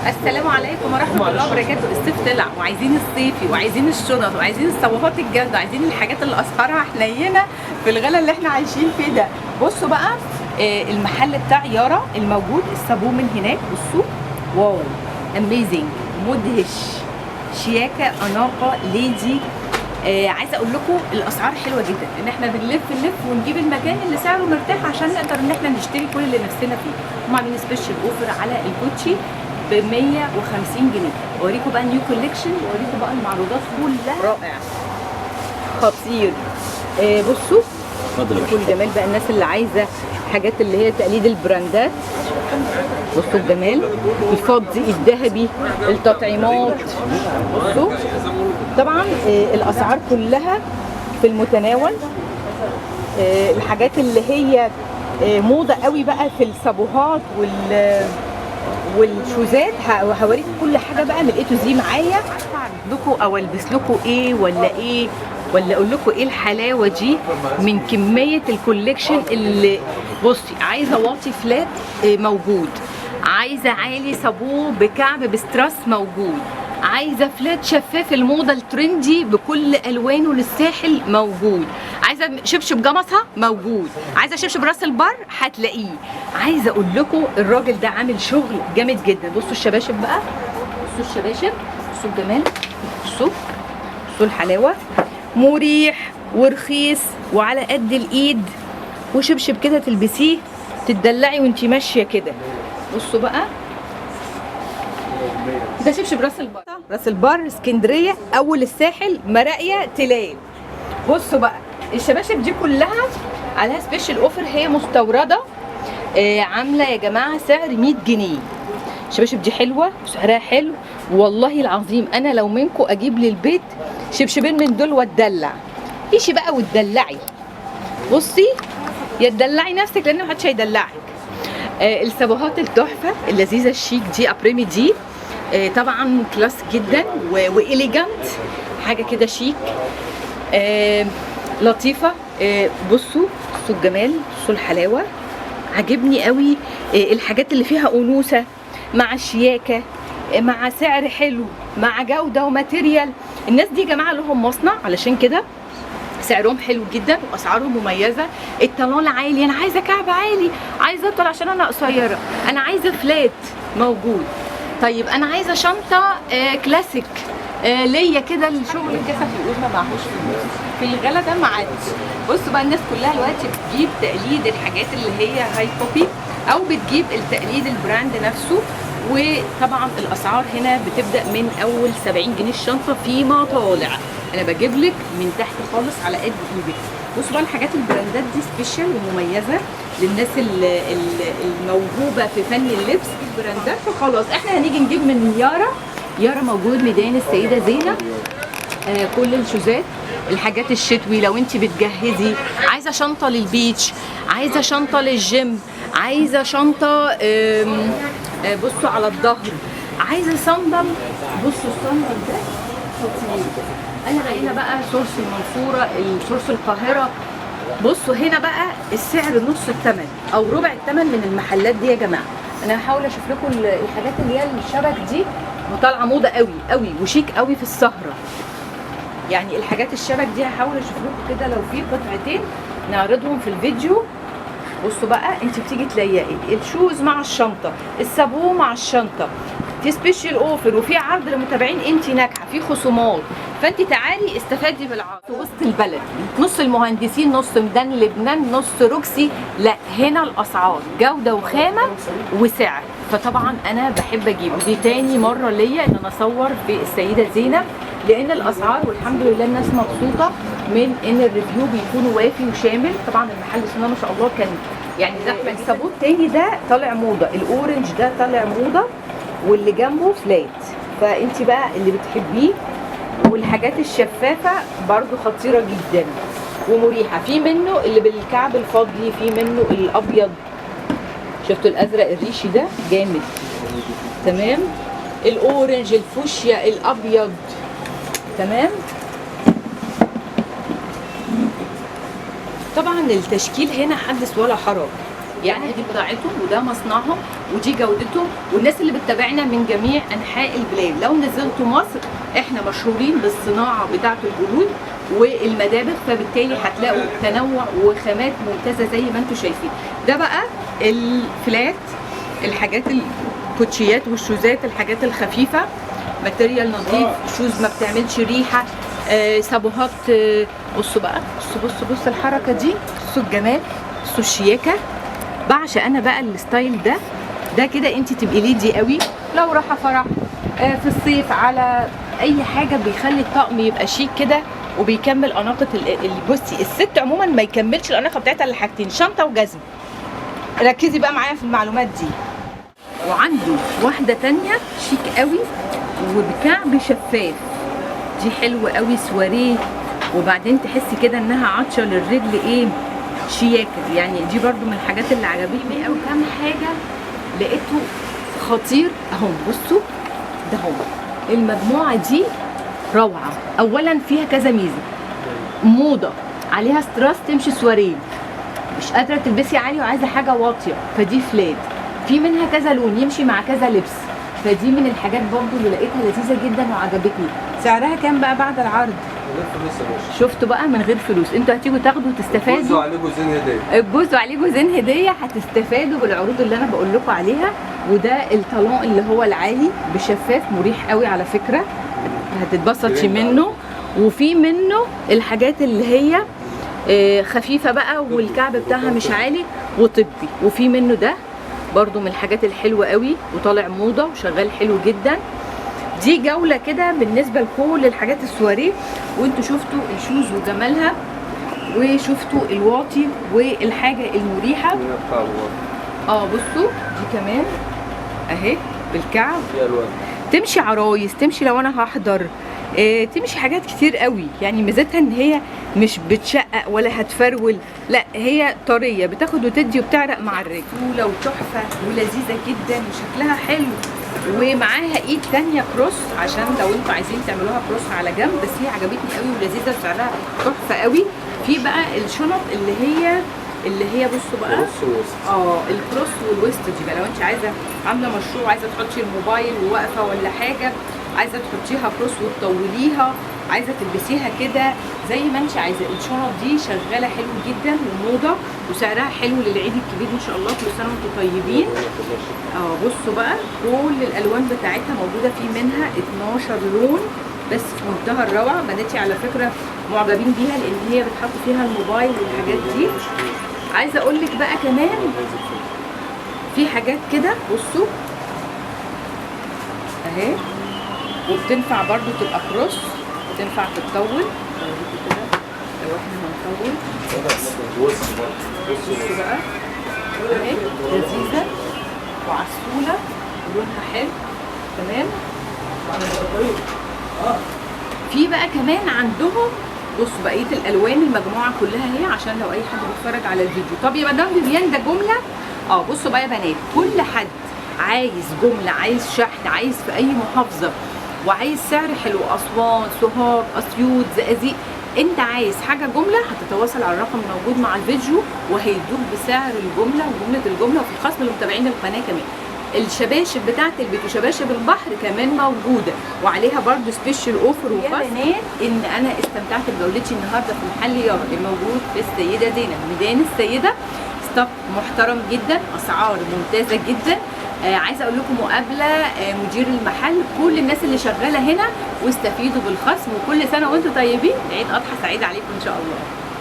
السلام عليكم ورحمه الله وبركاته. الصيف طلع وعايزين الصيفي وعايزين الشنط وعايزين الصوفات الجامده وعايزين الحاجات اللي اسعارها حنينه في الغلا اللي احنا عايشين فيه ده. بصوا بقى المحل بتاع يارا الموجود، الصابون من هناك. بصوا واو اميزنج، مدهش، شياكه، اناقه، ليدي. عايزه اقول لكم الاسعار حلوه جدا، ان احنا بنلف ونجيب المكان اللي سعره مرتاح عشان نقدر ان احنا نشتري كل اللي نفسنا فيه. هم عاملين سبيشال اوفر على الكوتشي ب 150 جنيه. اوريكم بقى النيو كوليكشن واوريكم بقى المعروضات كلها. رائع خطير. بصوا شوفوا الجمال بقى، الناس اللي عايزه حاجات اللي هي تقليد البراندات. بصوا الجمال، الفضي، الذهبي، التطعيمات. بصوا طبعا الاسعار كلها في المتناول. الحاجات اللي هي موضه قوي بقى في الصابوهات والشوزات. هوريكم كل حاجه بقى من ايه تو زي معايا. لكم او البس لكم ايه ولا اقول لكم ايه الحلاوه دي من كميه الكوليكشن. اللي بصي عايزه واطي فلات موجود، عايزه عالي صابون بكعب بستراس موجود، عايزه فلات شفاف الموضه الترندي بكل الوانه للساحل موجود، عايزه شبشب جمصه موجود، عايزه شبشب راس البر هتلاقيه. عايزه اقول لكم الراجل ده عامل شغل جامد جدا. بصوا الشباشب بقى، بصوا الشباشب، بصوا الجمال، بصوا الحلاوه، مريح ورخيص وعلى قد الايد، وشبشب كده تلبسيه تدلعي وانتي ماشيه كده. بصوا بقى ده شبشب راس البر، راس البر اسكندريه اول الساحل مراقيه تلال. بصوا بقى الشباشب دي كلها عليها سبيشال اوفر، هي مستورده عامله يا جماعه سعر 100 جنيه. الشباشب دي حلوه وسعرها حلو والله العظيم. انا لو منكم اجيب للبيت شبشبين من دول واتدلع. ايشي بقى وتدلعي. بصي يا تدلعي نفسك لان محدش هيدلعك. الصابوهات التحفه اللذيذه الشيك دي ابريمي دي طبعا كلاس جدا واليجانت، حاجه كده شيك لطيفه. بصوا الجمال، بصوا الحلاوه، عجبني قوي. الحاجات اللي فيها انوثه مع الشياكه مع سعر حلو مع جوده وماتيريال. الناس دي يا جماعه لهم مصنع، علشان كده سعرهم حلو جدا واسعارهم مميزه. الطلال عالي، انا عايزه كعب عالي، عايزه اطول عشان انا قصيره، انا عايزه فلات موجود. طيب انا عايزه شنطه كلاسيك ليا كده الشغل الكسف يقول ما معهوش فلوس في الغلا ده ما عادش. بصوا بقى الناس كلها دلوقتي بتجيب تقليد الحاجات اللي هي هاي كوبي او بتجيب التقليد البراند نفسه. وطبعا الاسعار هنا بتبدا من اول 70 جنيه الشنطه فيما طالع. انا بجيب لك من تحت خالص على قد ايدك. بصوا بقى الحاجات البراندات دي سبيشال ومميزه للناس الموهوبه في فن اللبس البراندات. فخلاص احنا هنيجي نجيب من يارا موجود ميدان السيده زينب. كل الشوزات، الحاجات الشتوي لو انت بتجهزي، عايزه شنطه للبيتش، عايزه شنطه للجيم، عايزه شنطه بصوا على الظهر، عايزه صندل. بصوا الصندل ده خطير. انا عايزه بقى سورس المنصوره، سورس القاهره. بصوا هنا بقى السعر نص الثمن او ربع الثمن من المحلات دي يا جماعه. انا هحاول اشوف لكم الحاجات اللي هي الشبك دي وطالعه موضه قوي قوي وشيك قوي في السهره. يعني الحاجات الشبك دي هحاول اشوف لكم كده لو في قطعتين نعرضهم في الفيديو. بصوا بقى انت بتيجي تلاقي الشوز مع الشنطه، الصابون مع الشنطه، في سبيشال اوفر وفي عرض للمتابعين انت ناجحه، في خصومات. فانت تعالي استفادي بالعرض. وسط البلد، نص المهندسين، نص ميدان لبنان، نص روكسي. لا هنا الاسعار جوده وخامه وسعر. فطبعا انا بحب اجيبه. دي تاني مره ليا ان انا اصور في السيده زينب، لان الاسعار والحمد لله الناس مبسوطه من ان الريفيو بيكون وافي وشامل. طبعا المحل بسم الله ما شاء الله كان يعني زحمه. الصابون التاني ده طالع موضه، الاورنج ده طالع موضه واللي جنبه فلات. فانت بقى اللي بتحبيه. والحاجات الشفافه برضو خطيره جدا ومريحه. في منه اللي بالكعب الفضي، في منه الابيض، شفتوا الازرق الريشي ده جامد تمام، الاورنج، الفوشيا، الابيض تمام. طبعا التشكيل هنا حدث ولا حرج. يعني دي بضاعتهم وده مصنعهم ودي جودتهم، والناس اللي بتتابعنا من جميع انحاء البلاد. لو نزلتوا مصر احنا مشهورين بالصناعه بتاعه الجلود والمدابغ، فبالتالي هتلاقوا تنوع وخامات ممتازه زي ما انتم شايفين. ده بقى الفلات، الحاجات الكوتشيات والشوزات، الحاجات الخفيفه، ماتيريال نظيف، شوز ما بتعملش ريحه، صابوهات. بصوا بقى، بصوا الحركه دي، بصوا الجمال، بصوا الشياكه. بعشق انا بقى الستايل ده كده انت تبقي ليدي قوي لو رايحه فرح في الصيف، على اي حاجه بيخلي الطقم يبقى شيك كده وبيكمل اناقه. بصي الست عموما ما يكملش الاناقه بتاعتها الا حاجتين، شنطه وجزمه. ركزي بقى معايا في المعلومات دي. وعنده واحده تانية شيك قوي وبكعب شفاف، دي حلوه قوي، سواريه، وبعدين تحسي كده انها عطشه للرجل، ايه شياكه يعني. دي برضو من الحاجات اللي عجبتني قوي. كام حاجه لقيته خطير اهو، بصوا ده هو. المجموعه دي روعه. اولا فيها كذا ميزه، موضه، عليها ستراس تمشي سواريه، مش قادره تلبسي عالي وعايزه حاجه واطيه فدي فلات. في منها كذا لون يمشي مع كذا لبس، فدي من الحاجات برضو اللي لقيتها لذيذه جدا وعجبتني. سعرها كام بقى بعد العرض؟ من غير فلوس يا باشا. شفتوا بقى، من غير فلوس. انتوا هتيجوا تاخدوا وتستفادوا. الجوز وعليه جوزين هديه. الجوز وعليه جوزين هديه، هتستفادوا بالعروض اللي انا بقول لكم عليها. وده الطالون اللي هو العالي بشفاف، مريح قوي على فكره، هتتبسطي منه. وفي منه الحاجات اللي هي خفيفه بقى والكعب بتاعها مش عالي وطبي. وفي منه ده برضو من الحاجات الحلوه قوي وطالع موضه وشغال حلو جدا. دي جوله كده بالنسبه لكل الحاجات السواريه، وانتوا شفتوا الشوز وجمالها، وشفتوا الواطي والحاجه المريحه. بصوا دي كمان اهي بالكعب، تمشي عرايس، تمشي لو انا هحضر، تمشي حاجات كتير قوي. يعني ميزتها ان هي مش بتشقق ولا هتفرول، لا هي طريه، بتاخد وتدي وبتعرق مع الرجل. طوله وتحفه ولذيذه جدا وشكلها حلو، ومعاها ايد تانية كروس عشان لو انتوا عايزين تعملوها كروس على جنب. بس هي عجبتني قوي ولذيذه وسعرها تحفه قوي. في بقى الشنط اللي هي بصوا بقى الكروس والويست دي بقى، لو انت عايزه عامله مشروع، عايزه تحطي الموبايل وواقفه ولا حاجه، عايزه تحطيها كروس وتطوليها، عايزه تلبسيها كده زي ما انت عايزه. الشنط دي شغاله حلو جدا وموضه وسعرها حلو للعيد الكبير ان شاء الله. كل سنه وانتم طيبين. بصوا بقى كل الالوان بتاعتها موجوده، في منها 12 لون بس في منتهى الروعه. بناتي على فكره معجبين بيها لان هي بتحط فيها الموبايل والحاجات دي. عايزه اقول لك بقى كمان في حاجات كده، بصوا اهي، وبتنفع برضو تبقى كروس، وتنفع تتطول كده لو احنا هنطول. بصوا بقى اهي، لذيذه وعسوله ولونها حلو. تمام. في بقى كمان عندهم بصوا بقيه الالوان، المجموعه كلها هي عشان لو اي حد بيتفرج على الفيديو. طب يا مدام فيفيان ده جمله؟ بصوا بقى يا بنات، كل حد عايز جمله، عايز شحن، عايز في اي محافظه وعايز سعر حلو، اسوان، سوهاج، اسيوط، زقازيق، انت عايز حاجه جمله هتتواصل على الرقم الموجود مع الفيديو وهيدوك بسعر الجمله وجمله الجمله، وفي خصم لمتابعين القناه كمان. الشباشب بتاعت البيت وشباشب البحر كمان موجوده وعليها برده سبيشال اوفر وخصم. يا بنات ان انا استمتعت بجولتي النهارده في محل يارا الموجود في السيده زينب ميدان السيده. ستوك محترم جدا، اسعار ممتازه جدا. عايزه اقول لكم مقابله مدير المحل، كل الناس اللي شغاله هنا واستفيدوا بالخصم. وكل سنه وانتم طيبين، عيد اضحى سعيد عليكم ان شاء الله.